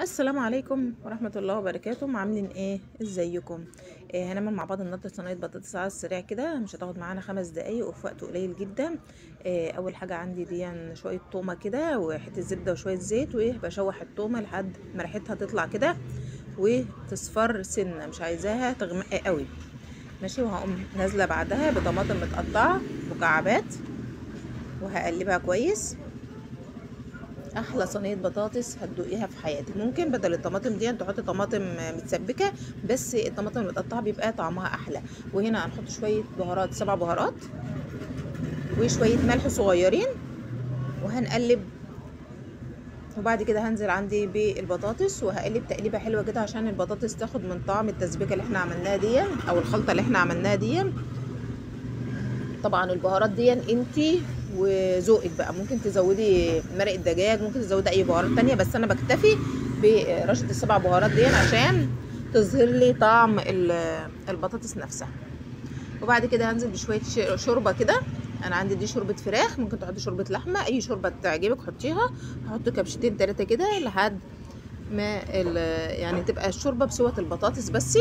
السلام عليكم ورحمة الله وبركاته. عاملين ايه؟ ازيكم؟ هنعمل مع بعض النهارده صينية بطاطس على السريع كده، مش هتاخد معانا 5 دقايق وفي وقت قليل جدا. اول حاجة عندي دي شوية تومة كده وحتة زبدة وشوية زيت، وبشوح التومة لحد ما ريحتها تطلع كده وتصفر سنة، مش عايزاها تغمق قوي. ماشي. وهقوم نازلة بعدها بطماطم متقطعة مكعبات وهقلبها كويس. احلى صينيه بطاطس هتدوقيها في حياتك. ممكن بدل الطماطم دي تحطي طماطم متسبكه، بس الطماطم المتقطعه بيبقى طعمها احلى. وهنا هنحط شويه بهارات، 7 بهارات وشويه ملح صغيرين وهنقلب. وبعد كده هنزل عندي بالبطاطس وهقلب تقليبه حلوه كده عشان البطاطس تاخد من طعم التسبيكه اللي احنا عملناها دي او الخلطه اللي احنا عملناها دي. طبعا البهارات دي انتي وذوقك بقى، ممكن تزودي مرق الدجاج، ممكن تزودي اي بهارات تانية، بس انا بكتفي برشه ال7 بهارات دي عشان تظهر لي طعم البطاطس نفسها. وبعد كده هنزل بشويه شوربه كده. انا عندي دي شوربه فراخ، ممكن تحطي شوربه لحمه، اي شوربه تعجبك حطيها. هحط كبشتين 3 كده لحد ما يعني تبقى الشوربه بسوة البطاطس بس.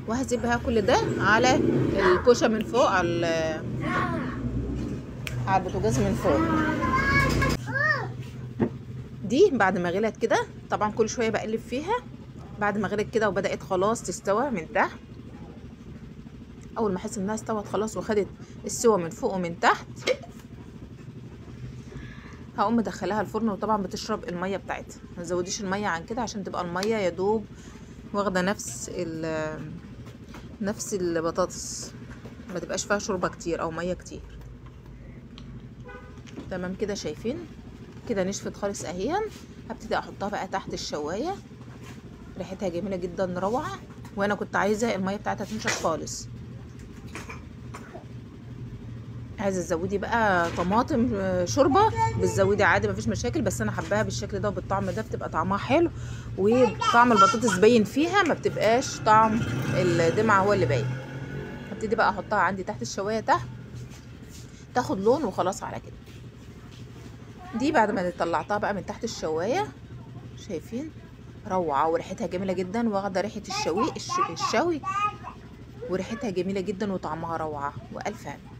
وهسيبها كل ده على الكوشه من فوق، على البوتاجاز من فوق. دي بعد ما غلت كده، طبعا كل شويه بقلب فيها. بعد ما غلت كده وبدات خلاص تستوى من تحت، اول ما احس انها استوت خلاص وخدت السوا من فوق ومن تحت، هقوم مدخلاها الفرن. وطبعا بتشرب الميه بتاعتها، ما تزوديش الميه عن كده عشان تبقى الميه يا دوب واخده نفس البطاطس، ما تبقاش فيها شوربه كتير او ميه كتير. تمام كده، شايفين كده نشفت خالص اهي. هبتدي احطها بقى تحت الشوايه، ريحتها جميله جدا روعه. وانا كنت عايزه الميه بتاعتها تنشف خالص. عايزه تزودي بقى طماطم شوربه بتزودي عادي، مفيش مشاكل، بس انا حباها بالشكل ده وبالطعم ده، بتبقى طعمها حلو وطعم البطاطس باين فيها، ما بتبقاش طعم الدمعه هو اللي باين. هبتدي بقى احطها عندي تحت الشوايه تحت تاخد لون وخلاص على كده. دي بعد ما طلعتها بقى من تحت الشوايه، شايفين روعه وريحتها جميله جدا، واخده ريحه الشوي وريحتها جميله جدا وطعمها روعه والف هنا.